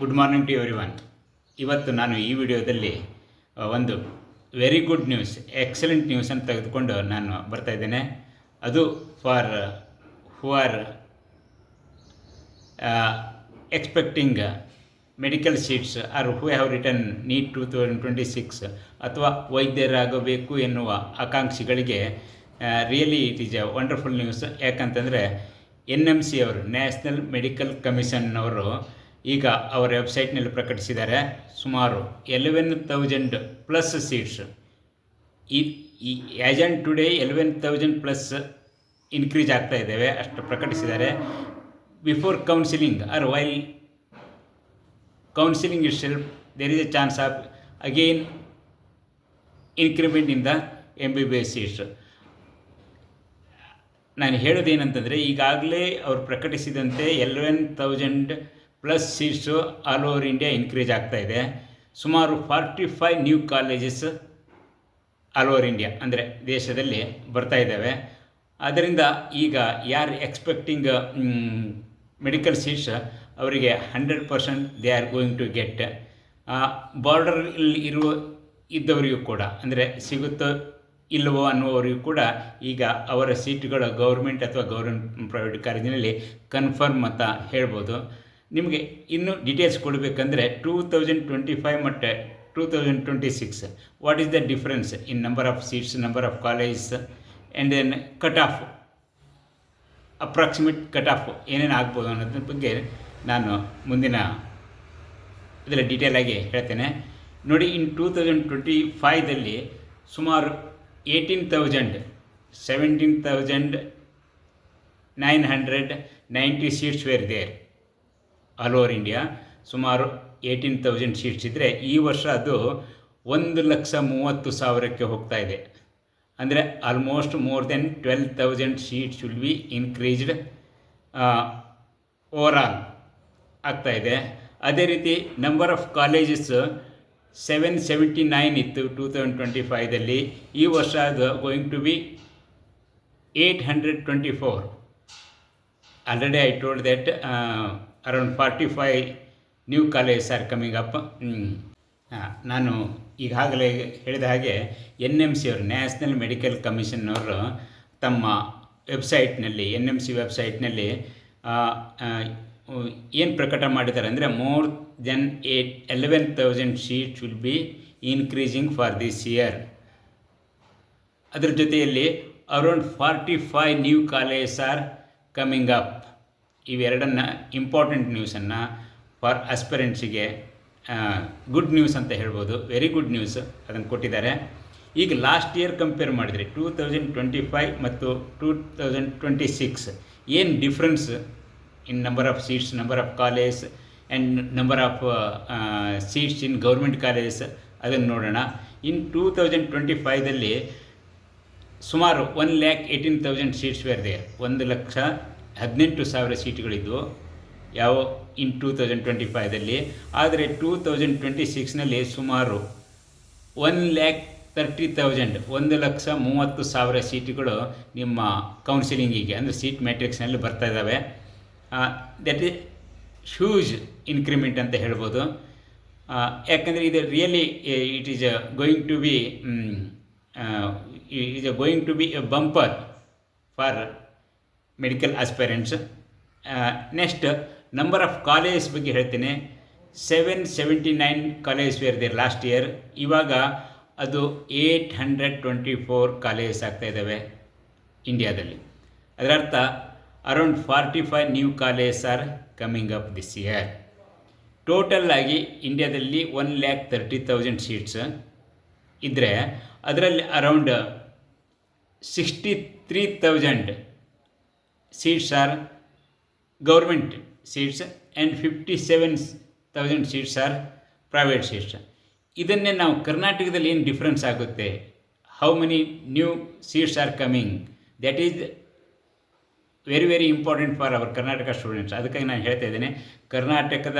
Good morning to everyone. ಇವತ್ತು ನಾನು ಈ ವಿಡಿಯೋದಲ್ಲಿ ಒಂದು ವೆರಿ ಗುಡ್ ನ್ಯೂಸ್, ಎಕ್ಸಲೆಂಟ್ ನ್ಯೂಸನ್ನು ತೆಗೆದುಕೊಂಡು ನಾನು ಬರ್ತಾ ಇದ್ದೇನೆ. ಅದು for who are expecting medical seats or who have return NEET 2026 ಅಥವಾ ವೈದ್ಯರಾಗಬೇಕು ಎನ್ನುವ ಆಕಾಂಕ್ಷಿಗಳಿಗೆ really it is a wonderful news. ಯಾಕಂತಂದರೆ NMC ಅವರು, ನ್ಯಾಷನಲ್ ಮೆಡಿಕಲ್ ಕಮಿಷನ್ನವರು ಈಗ ಅವರ ವೆಬ್ಸೈಟ್ನಲ್ಲಿ ಪ್ರಕಟಿಸಿದ್ದಾರೆ. ಸುಮಾರು 11,000 ಪ್ಲಸ್ ಸೀಟ್ಸ್ ಈ as and today 11,000 plus increase ಆಗ್ತಾ ಇದ್ದೇವೆ, ಅಷ್ಟು ಪ್ರಕಟಿಸಿದ್ದಾರೆ. Before counselling or while counselling itself there is A chance of again increment in the MBBS seats. ನಾನು ಹೇಳೋದೇನಂತಂದರೆ, ಈಗಾಗಲೇ ಅವರು ಪ್ರಕಟಿಸಿದಂತೆ 11,000 plus seats all over India increase ಆಗ್ತಾ ಇದೆ. ಸುಮಾರು 45 new colleges all over India ಅಂದರೆ ದೇಶದಲ್ಲಿ ಬರ್ತಾ ಇದ್ದಾವೆ. ಆದ್ದರಿಂದ ಈಗ ಯಾರು ಎಕ್ಸ್ಪೆಕ್ಟಿಂಗ್ ಮೆಡಿಕಲ್ ಸೀಟ್ಸ್ ಅವರಿಗೆ 100% they are going to get. ಬಾರ್ಡರಲ್ಲಿ ಇದ್ದವರಿಗೂ ಕೂಡ, ಅಂದರೆ ಸಿಗುತ್ತೋ ಇಲ್ಲವೋ ಅನ್ನುವವರಿಗೂ ಕೂಡ ಈಗ ಅವರ ಸೀಟುಗಳು ಗೌರ್ಮೆಂಟ್ ಅಥವಾ ಪ್ರೈವೇಟ್ ಕಾಲೇಜಿನಲ್ಲಿ ಕನ್ಫರ್ಮ್ ಅಂತ ಹೇಳ್ಬೋದು. ನಿಮಗೆ ಇನ್ನೂ ಡೀಟೇಲ್ಸ್ ಕೊಡಬೇಕಂದ್ರೆ 2025 ಮತ್ತು 2026 what is the difference in number of seats, number of colleges and then cut off, approximate cut off ಏನೇನು ಆಗ್ಬೋದು ಅನ್ನೋದ್ರ ಬಗ್ಗೆ ನಾನು ಮುಂದಿನ ಇದರಲ್ಲಿ ಡೀಟೇಲಾಗಿ ಹೇಳ್ತೇನೆ. ನೋಡಿ, ಇನ್ 2025ದಲ್ಲಿ ಸುಮಾರು 17,990 seats were there all over India. ಸುಮಾರು 18,000 ಸೀಟ್ಸ್ ಇದ್ದರೆ ಈ ವರ್ಷ ಅದು 1,30,000ಕ್ಕೆ ಹೋಗ್ತಾ ಇದೆ. ಅಂದರೆ almost more than 12,000 seats will be increased overall ಆಗ್ತಾ ಇದೆ. ಅದೇ ರೀತಿ ನಂಬರ್ ಆಫ್ ಕಾಲೇಜಸ್ 779 ಇತ್ತು 2025ದಲ್ಲಿ. ಈ ವರ್ಷ ಅದು going to be 824. Already I told that around 45 new colleges are coming up. ನಾನು ಈಗಾಗಲೇ ಹೇಳಿದ ಹಾಗೆ NMC ಅವರು, ನ್ಯಾಷನಲ್ ಮೆಡಿಕಲ್ ಕಮಿಷನ್ನವರು ತಮ್ಮ ವೆಬ್ಸೈಟ್ನಲ್ಲಿ, NMC ವೆಬ್ಸೈಟ್ನಲ್ಲಿ ಏನು ಪ್ರಕಟ ಮಾಡಿದ್ದಾರೆ ಅಂದರೆ, more than 11,000 seats will B increasing for this year. ಅದರ ಜೊತೆಯಲ್ಲಿ around 45 new colleges are coming up. ಇವೆರಡನ್ನು ಇಂಪಾರ್ಟೆಂಟ್ ನ್ಯೂಸನ್ನು ಫಾರ್ ಆಸ್ಪಿರೆಂಟ್ಸಿಗೆ ಗುಡ್ ನ್ಯೂಸ್ ಅಂತ ಹೇಳ್ಬೋದು, ವೆರಿ ಗುಡ್ ನ್ಯೂಸ್ ಅದನ್ನು ಕೊಟ್ಟಿದ್ದಾರೆ. ಈಗ ಲಾಸ್ಟ್ ಇಯರ್ ಕಂಪೇರ್ ಮಾಡಿದರೆ 2025 ಮತ್ತು 2026 ಏನು difference in number of seats, number of colleges and number of seats in government colleges, ಅದನ್ನು ನೋಡೋಣ. ಇನ್ 2025ದಲ್ಲಿ ಸುಮಾರು 1,18,000 ಸೀಟ್ಸ್ ವೇರ್ ದೇರ್. 1,18,000 ಸೀಟ್ಗಳಿದ್ವು ಯಾವ ಇನ್ 2025ದಲ್ಲಿ. ಆದರೆ 2026ನಲ್ಲಿ ಸುಮಾರು 1,30,000, 1,30,000 ಸೀಟುಗಳು ನಿಮ್ಮ ಕೌನ್ಸಿಲಿಂಗಿಗೆ, ಅಂದರೆ ಸೀಟ್ ಮ್ಯಾಟ್ರಿಕ್ಸ್ನಲ್ಲಿ ಬರ್ತಾ ಇದ್ದಾವೆ. ದಟ್ ಈಸ್ ಹ್ಯೂಜ್ ಇನ್ಕ್ರಿಮೆಂಟ್ ಅಂತ ಹೇಳ್ಬೋದು. ಯಾಕಂದರೆ ಇದು really it is going to be a bumper for medical aspirants. Next number of colleges ಬಗ್ಗೆ ಹೇಳ್ತೇನೆ. 779 colleges were there last year. ಇವಾಗ ಅದು 824 ಕಾಲೇಜಸ್ ಆಗ್ತಾ ಇದ್ದಾವೆ ಇಂಡಿಯಾದಲ್ಲಿ. ಅದರರ್ಥ around 45 new colleges are coming up this year. Total ಆಗಿ ಇಂಡಿಯಾದಲ್ಲಿ 1,30,000 ಸೀಟ್ಸ್ ಇದ್ದರೆ ಅದರಲ್ಲಿ around 63,000 seats are government seats and 57,000 seats are private seats. ಇದನ್ನೇ ನಾವು ಕರ್ನಾಟಕದಲ್ಲಿ ಏನು ಡಿಫ್ರೆನ್ಸ್ ಆಗುತ್ತೆ, how many new seats are coming, that is very very important for our Karnataka students. ಅದಕ್ಕಾಗಿ ನಾನು ಹೇಳ್ತಾ ಇದ್ದೇನೆ, ಕರ್ನಾಟಕದ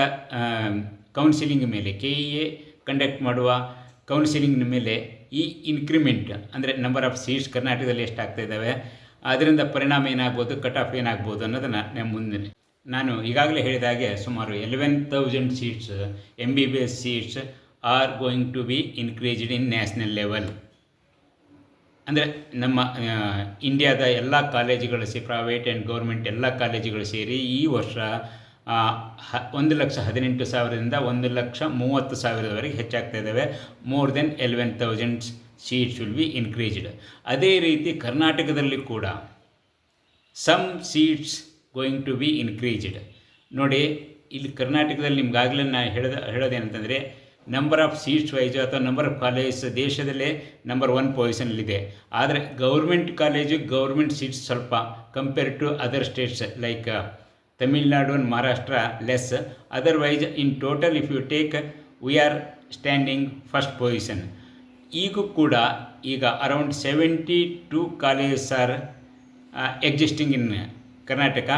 ಕೌನ್ಸಿಲಿಂಗ್ ಮೇಲೆ, KEA ಕಂಡಕ್ಟ್ ಮಾಡುವ ಕೌನ್ಸಿಲಿಂಗ್ನ ಮೇಲೆ ಈ ಇನ್ಕ್ರಿಮೆಂಟ್, ಅಂದರೆ ನಂಬರ್ ಆಫ್ ಸೀಟ್ಸ್ ಕರ್ನಾಟಕದಲ್ಲಿ ಎಷ್ಟಾಗ್ತಾ ಇದ್ದಾವೆ, ಅದರಿಂದ ಪರಿಣಾಮ ಏನಾಗ್ಬೋದು, ಕಟ್ ಆಫ್ ಏನಾಗ್ಬೋದು ಅನ್ನೋದನ್ನು ನಾನು ಮುಂದೆ ನಾನು ಈಗಾಗಲೇ ಹೇಳಿದ ಹಾಗೆ ಸುಮಾರು 11,000 seats MBBS seats are going to be increased in national level. ಅಂದರೆ ನಮ್ಮ ಇಂಡಿಯಾದ ಎಲ್ಲ ಕಾಲೇಜುಗಳು ಪ್ರೈವೇಟ್ ಆ್ಯಂಡ್ ಗೌರ್ಮೆಂಟ್ ಎಲ್ಲ ಕಾಲೇಜುಗಳು ಸೇರಿ ಈ ವರ್ಷ 1,18,000ದಿಂದ 1,30,000ವರೆಗೆ ಹೆಚ್ಚಾಗ್ತಾ ಇದ್ದಾವೆ. More than 11,000 seats will be increased. ಅದೇ ರೀತಿ ಕರ್ನಾಟಕದಲ್ಲಿ ಕೂಡ some seats going to be increased. ನೋಡಿ, ಇಲ್ಲಿ ಕರ್ನಾಟಕದಲ್ಲಿ ನಿಮ್ಗಾಗಲೇ ನಾನು ಹೇಳೋದೇನಂತಂದರೆ, ನಂಬರ್ ಆಫ್ ಸೀಟ್ಸ್ ವೈಸು ಅಥವಾ ನಂಬರ್ ಆಫ್ ಕಾಲೇಜಸ್ ದೇಶದಲ್ಲೇ ನಂಬರ್ 1 ಪೊಸಿಷನಲ್ಲಿದೆ. ಆದರೆ ಗೌರ್ಮೆಂಟ್ ಕಾಲೇಜು ಗೌರ್ಮೆಂಟ್ ಸೀಟ್ಸ್ ಸ್ವಲ್ಪ compare to other states like Tamil Nadu and Maharashtra less. Otherwise in total if you take we are standing first position. ಈಗ around 72 colleges R existing in Karnataka.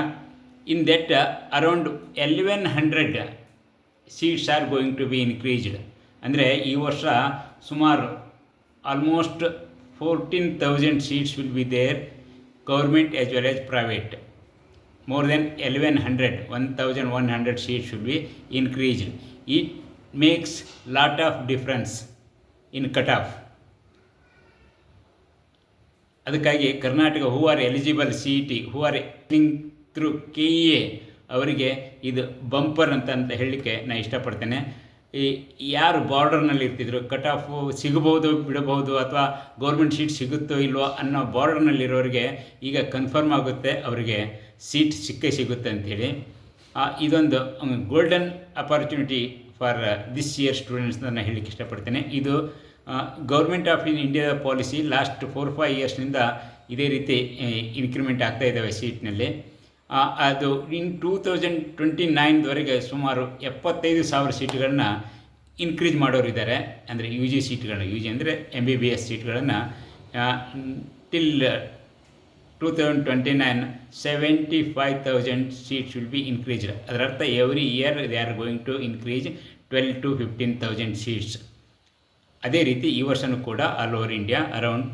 In that around 1,100 seats are going to be increased. ಅಂದರೆ ಈ ವರ್ಷ ಸುಮಾರು almost 14,000 seats will be there, government as well as private. More than 1,100 seats will be increased. It makes lot of difference in cut-off. ಅದಕ್ಕಾಗಿ Karnataka who are eligible CET, who are through KEA ಅವರಿಗೆ ಇದು bumper ಅಂತ ಹೇಳಲಿಕ್ಕೆ ನಾನು ಇಷ್ಟಪಡ್ತೇನೆ. ಯಾರು ಬಾರ್ಡರ್ನಲ್ಲಿ ಇರ್ತಿದ್ರು, cut off ಸಿಗಬಹುದು ಬಿಡಬಹುದು ಅಥವಾ ಗೌರ್ಮೆಂಟ್ ಸೀಟ್ ಸಿಗುತ್ತೋ ಇಲ್ವೋ ಅನ್ನೋ ಬಾರ್ಡರ್ನಲ್ಲಿರೋರಿಗೆ ಈಗ ಕನ್ಫರ್ಮ್ ಆಗುತ್ತೆ, ಅವರಿಗೆ ಸೀಟ್ ಸಿಗುತ್ತೆ ಅಂಥೇಳಿ. ಇದೊಂದು golden opportunity for this year students ನಾನು ಹೇಳಲಿಕ್ಕೆ ಇಷ್ಟಪಡ್ತೇನೆ. ಇದು ಗೌರ್ಮೆಂಟ್ ಆಫ್ ಇಂಡಿಯಾದ ಪಾಲಿಸಿ. ಲಾಸ್ಟ್ 4-5 ಇಯರ್ಸ್ನಿಂದ ಇದೇ ರೀತಿ ಇನ್ಕ್ರಿಮೆಂಟ್ ಆಗ್ತಾ ಇದ್ದಾವೆ ಸೀಟ್ನಲ್ಲಿ. ಅದು ಇನ್ 2029ವರೆಗೆ ಸುಮಾರು 75,000 ಸೀಟ್ಗಳನ್ನ ಇನ್ಕ್ರೀಸ್ ಮಾಡೋರಿದ್ದಾರೆ. ಅಂದರೆ UG ಸೀಟ್ಗಳನ್ನ, UG ಅಂದರೆ MBBS ಸೀಟ್ಗಳನ್ನು till 2029 75,000 seats will be increased. ಅದರರ್ಥ every year they are going to increase 12,000 to 15,000 seats. ಅದೇ ರೀತಿ ಈ ವರ್ಷವೂ ಕೂಡ all over India around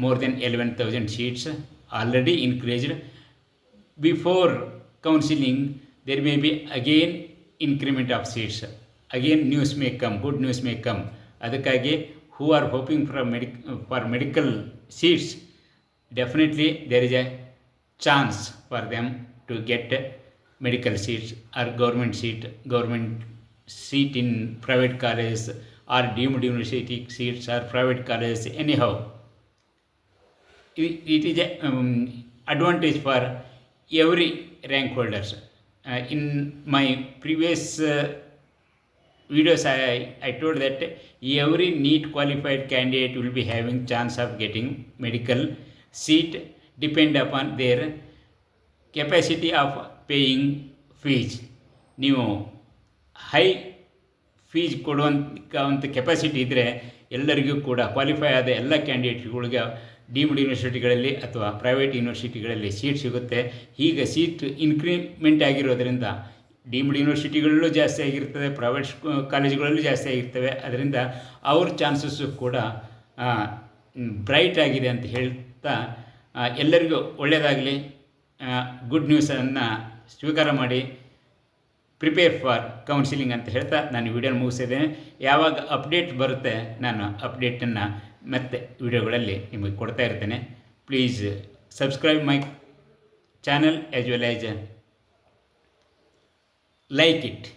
more than 11,000 seats already increased. Before counselling there may be again increment of seats, again news may come, good news may come. ಅದಕ್ಕಾಗಿ who are hoping for medical seats, definitely there is A chance for them to get medical seats are government seat in private colleges or deemed university seats or private colleges. Anyhow, it is a advantage for every rank holders. In my previous videos I told that every NEET qualified candidate will be having chance of getting medical seat depend upon their capacity of paying fees. ನೀವು high fees ಕೊಡುವಂಥ capacity ಇದ್ದರೆ ಎಲ್ಲರಿಗೂ ಕೂಡ qualify ಆದ ಎಲ್ಲ ಕ್ಯಾಂಡಿಡೇಟ್ಗಳಿಗೆ deemed ಯೂನಿವರ್ಸಿಟಿಗಳಲ್ಲಿ ಅಥವಾ private ಯೂನಿವರ್ಸಿಟಿಗಳಲ್ಲಿ seat ಸಿಗುತ್ತೆ. ಈಗ ಸೀಟ್ ಇನ್ಕ್ರಿಮೆಂಟ್ ಆಗಿರೋದರಿಂದ ಡೀಮ್ಡ್ ಯೂನಿವರ್ಸಿಟಿಗಳಲ್ಲೂ ಜಾಸ್ತಿ ಆಗಿರ್ತದೆ, ಪ್ರೈವೇಟ್ ಕಾಲೇಜುಗಳಲ್ಲೂ ಜಾಸ್ತಿ ಆಗಿರ್ತವೆ. ಅದರಿಂದ ಅವ್ರ ಚಾನ್ಸಸ್ಸು ಕೂಡ ಬ್ರೈಟ್ ಆಗಿದೆ ಅಂತ ಹೇಳ್ತಾ ಎಲ್ಲರಿಗೂ ಒಳ್ಳೆಯದಾಗಲಿ, ಗುಡ್ ನ್ಯೂಸನ್ನು ಸ್ವೀಕಾರ ಮಾಡಿ ಪ್ರಿಪೇರ್ ಫಾರ್ ಕೌನ್ಸಿಲಿಂಗ್ ಅಂತ ಹೇಳ್ತಾ ನಾನು ವಿಡಿಯೋನ ಮುಗಿಸಿದ್ದೇನೆ. ಯಾವಾಗ ಅಪ್ಡೇಟ್ ಬರುತ್ತೆ ನಾನು ಅಪ್ಡೇಟನ್ನು ಮತ್ತೆ ವಿಡಿಯೋಗಳಲ್ಲಿ ನಿಮಗೆ ಕೊಡ್ತಾ ಇರ್ತೇನೆ. Please subscribe my channel as well as like it.